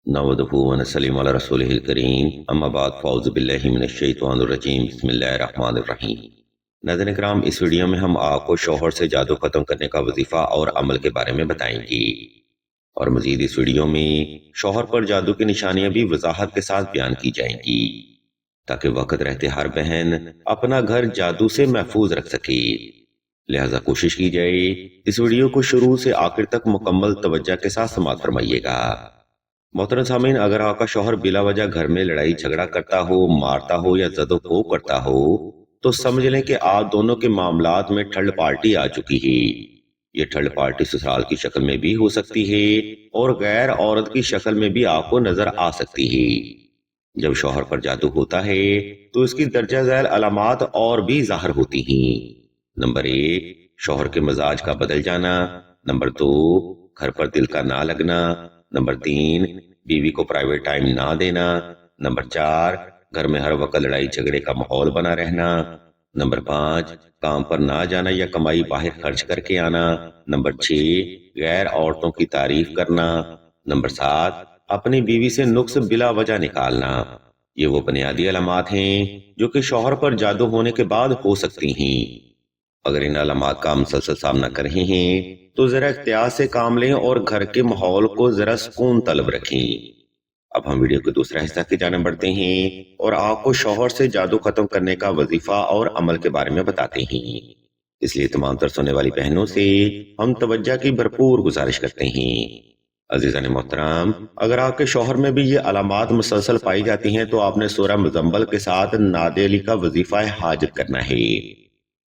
नवदहु व नसल्लिम अला रसूलिहिल करीम अम्मा बाद फ़ौज़ु बिल्लाहि मिनश शैतानिर रजीम बिस्मिल्लाहिर रहमानिर रहीम। नाज़रीन किराम, इस वीडियो में हम आपको शौहर से जादू खत्म करने का वजीफा और अमल के बारे में बताएंगे और मजीद इस वीडियो में शौहर पर जादू की निशानियां भी वजाहत के साथ बयान की जाएंगी ताकि वक्त रहते हर बहन अपना घर जादू से महफूज रख सके। लिहाजा कोशिश की जाए इस वीडियो को शुरू से आखिर तक मुकम्मल तवज्जो के साथ समाअत फरमाइएगा। मोहतरम सामीन, अगर आपका शौहर बिला वजह घर में लड़ाई झगड़ा करता हो, मारता हो या जदो करता हो तो समझ लें कि आप दोनों के मामलात में थर्ड पार्टी आ चुकी है। ये थर्ड पार्टी ससुराल की शक्ल में भी हो सकती है और गैर औरत की शक्ल में भी आपको नजर आ सकती है। जब शौहर पर जादू होता है तो इसकी दर्जा झैल अलामात और भी जाहिर होती हैं। नंबर 1, शौहर के मिजाज का बदल जाना। नंबर 2, घर पर दिल का ना लगना। नंबर 3, बीवी को प्राइवेट टाइम ना देना। नंबर 4, घर में हर वक्त लड़ाई झगड़े का माहौल बना रहना। नंबर 5, काम पर ना जाना या कमाई बाहर खर्च करके आना। नंबर 6, गैर औरतों की तारीफ करना। नंबर 7, अपनी बीवी से नुक्स बिला वजह निकालना। ये वो बुनियादी अलामात हैं जो कि शौहर पर जादू होने के बाद हो सकती हैं। अगर इन अलामात का मुसलसल सामना कर रहे हैं तो जरा इख्तियार से काम लें और घर के माहौल को जरा सुकून तलब रखें। अब हम वीडियो के दूसरा हिस्सा की जाने बढ़ते हैं और आपको शौहर से जादू खत्म करने का वजीफा और अमल के बारे में बताते हैं। इसलिए तमाम तर सुनने वाली बहनों से हम तवज्जो की भरपूर गुजारिश करते हैं। अजीज़ान मोहतरम, अगर आपके शौहर में भी ये अलामात मुसलसल पाई जाती हैं तो आपने सूरह मुज़म्मल के साथ नादे अली का वजीफा हाजिर करना है।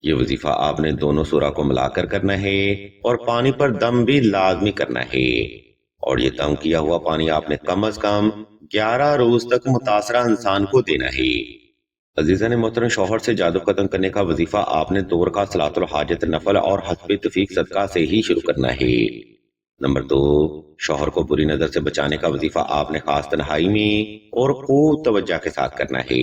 ये वजीफा आपने दोनों सूरा को मिलाकर करना है और पानी पर दम भी लाजमी करना है। और ये दम किया हुआ पानी आपने कम अज कम 11 रोज तक मुतासरा इंसान को देना है। अजीजा ने मोहतरम, शौहर से जादू खत्म करने का वजीफा आपने 2 रकात सलातुल हाजत नफल और हस्बे तफीक सदका से ही शुरू करना है। नंबर 2, शौहर को बुरी नजर से बचाने का वजीफा आपने खास तन्हाई में और खूब तवज्जो के साथ करना है।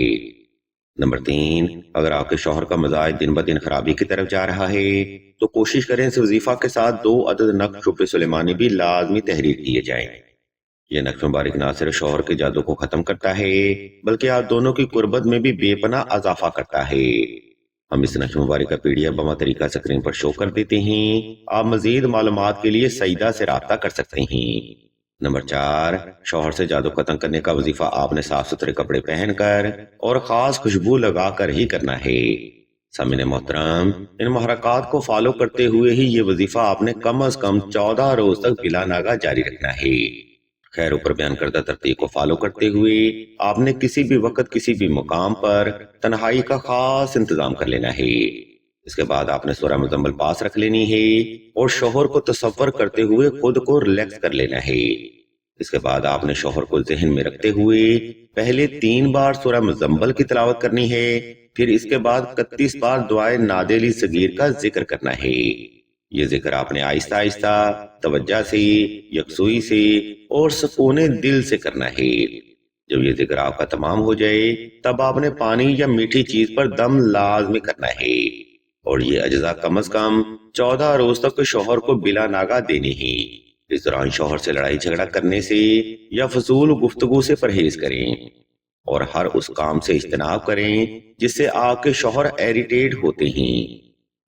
नंबर 3, अगर आपके शौहर का मिजाज दिन ब दिन खराबी की तरफ जा रहा है तो कोशिश करें इस वजीफा के साथ 2 अदद नक्श शुक्र सुलेमानी भी लाजमी तहरीर किए जाएं। यह नक्श मुबारक ना सिर्फ शौहर के जादू को खत्म करता है बल्कि आप दोनों की कुर्बत में भी बेपनाह इजाफा करता है। हम इस नक्श मुबारक का पीडीएफ बमा तरीका स्क्रीन पर शो कर देते हैं। आप मजीद मालूमात के लिए सईदा से राब्ता कर सकते हैं। नंबर 4, शौहर से जादू खत्म करने का वजीफा आपने साफ सुथरे कपड़े पहनकर और खास खुशबू लगाकर ही करना है। सामिन मोहतरम, इन महरकात को फॉलो करते हुए ही ये वजीफा आपने कम अज कम 14 रोज तक बिला नागा जारी रखना है। खैर, ऊपर बयान करदा तरतीब को फॉलो करते हुए आपने किसी भी वक्त किसी भी मुकाम पर तन्हाई का खास इंतजाम कर लेना है। इसके बाद आपने सूरह मुज़म्मल पास रख लेनी है और शौहर को तसव्वुर करते हुए खुद को रिलैक्स कर लेना है। इसके बाद आपने शौहर को ज़हन में रखते हुए पहले 3 बार सूरह मुज़म्मल की तिलावत करनी है। फिर इसके बाद 31 बार दुआए नादे अली सगीर का जिक्र करना है। ये जिक्र आपने आहिस्ता आहिस्ता तवज्जो से, यकसुई से और सुकूने दिल से करना है। जब ये जिक्र आपका तमाम हो जाए तब आपने पानी या मीठी चीज पर दम लाजमी करना है और ये अज्जा कम अज कम 14 रोज तक शौहर को बिला नागा देनी ही। इस दौरान शौहर से लड़ाई झगड़ा करने से या फजूल गुफ्तगू से परहेज करें और हर उस काम से इज्तनाब करें जिससे आपके शौहर इरिटेट होते हैं।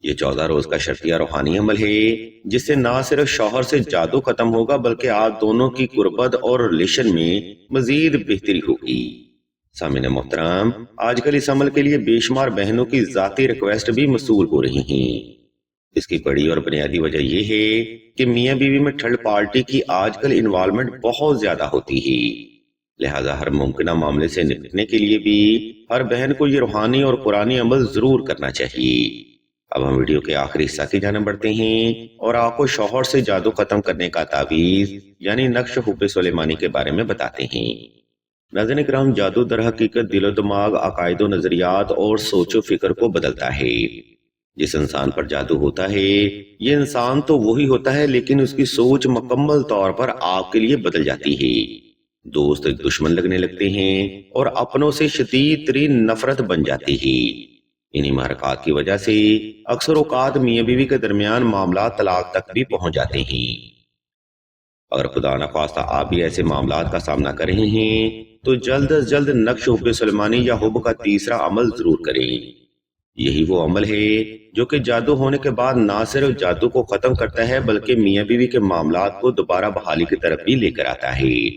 ये 14 रोज का शर्तिया रूहानी अमल है जिससे ना सिर्फ शौहर से जादू खत्म होगा बल्कि आप दोनों की कुर्बत और रिलेशन में मजीद बेहतरी होगी। सामिन मोहतरम, आजकल इस अमल के लिए बेशुमार बहनों की जाती रिक्वेस्ट भी मसूल हो रही हैं। इसकी बड़ी और बुनियादी वजह यह है कि मियाँ बीवी में थर्ड पार्टी की आजकल इन्वॉल्वमेंट बहुत ज्यादा होती है। लिहाजा हर मुमकिन मामले से निपटने के लिए भी हर बहन को ये रूहानी और कुरानी अमल जरूर करना चाहिए। अब हम वीडियो के आखिरी हिस्सा की जाने बढ़ते हैं और आपको शौहर से जादू खत्म करने का तावीज यानी नक्श हुब्बे सुलेमानी के बारे में बताते हैं। नाज़रीन किराम, जादू दर हकीकत दिलो दिमाग, अकायद व नजरियात और सोचो फिक्र को बदलता है। जिस इंसान पर जादू होता है ये इंसान तो वही होता है लेकिन उसकी सोच मुकम्मल तौर पर आपके लिए बदल जाती है। दोस्त एक दुश्मन लगने लगते हैं और अपनों से शदीद तरीन नफरत बन जाती है। इन्हीं महरकात की वजह से अक्सर औकात मियाँ बीवी के दरमियान मामला तलाक तक भी पहुंच जाते हैं। اگر خدا نخواستہ آپ بھی ایسے معاملات کا سامنا کر رہے ہیں تو جلد از جلد نقش حب سلمانی یا حب کا تیسرا عمل ضرور کریں۔ یہی وہ عمل ہے جو کہ جادو ہونے کے بعد نہ صرف جادو کو ختم کرتا ہے بلکہ میاں بیوی کے معاملات کو دوبارہ بحالی کی طرف بھی لے کر آتا ہے۔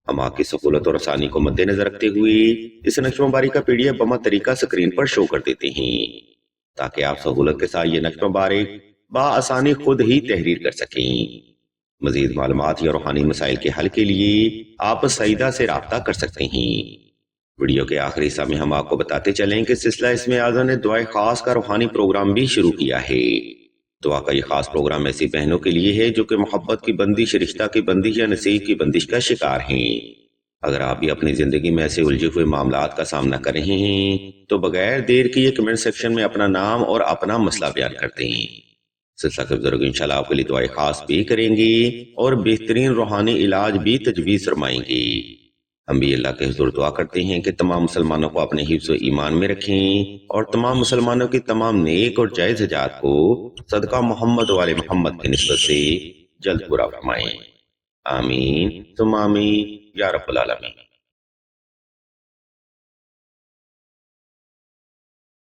ہم آپ کی سہولت اور آسانی کو مد نظر رکھتے ہوئے اس نقشہ باری کا پی ڈی ایف بما طریقہ اسکرین پر شو کر دیتے ہیں تاکہ آپ سہولت کے ساتھ یہ نقشہ باری بآسانی خود ہی تحریر کر سکیں۔ مزید معلومات یا روحانی مسائل کے حل کے لیے آپ سعیدہ سے رابطہ کر سکتے ہیں۔ ویڈیو کے آخری حصہ میں ہم آپ کو بتاتے چلیں کہ سلسلہ اسم اعظم نے دعائے خاص کا روحانی پروگرام بھی شروع کیا ہے۔ دعا کا یہ خاص پروگرام ایسی بہنوں کے لیے ہے جو کہ محبت کی بندش، رشتہ کی بندش یا نصیب کی بندش کا شکار ہیں۔ اگر آپ بھی اپنی زندگی میں ایسے الجھے ہوئے معاملات کا سامنا کر رہے ہیں تو بغیر دیر کیے کمنٹ سیکشن میں اپنا نام اور اپنا مسئلہ بیان کرتے ہیں۔ سلسلہ کے بزرگ انشاءاللہ آپ کے لیے دعائے خاص بھی کریں گے اور بہترین روحانی علاج بھی تجویز فرمائیں گے۔ ہم بھی اللہ کے حضور دعا کرتے ہیں کہ تمام مسلمانوں کو اپنے حفظ و ایمان میں رکھیں اور تمام مسلمانوں کی تمام نیک اور جائز حاجات کو صدقہ محمد و آل محمد کی نسبت سے جلد پورا فرمائیں۔ آمین ثم آمین یا رب العالمین۔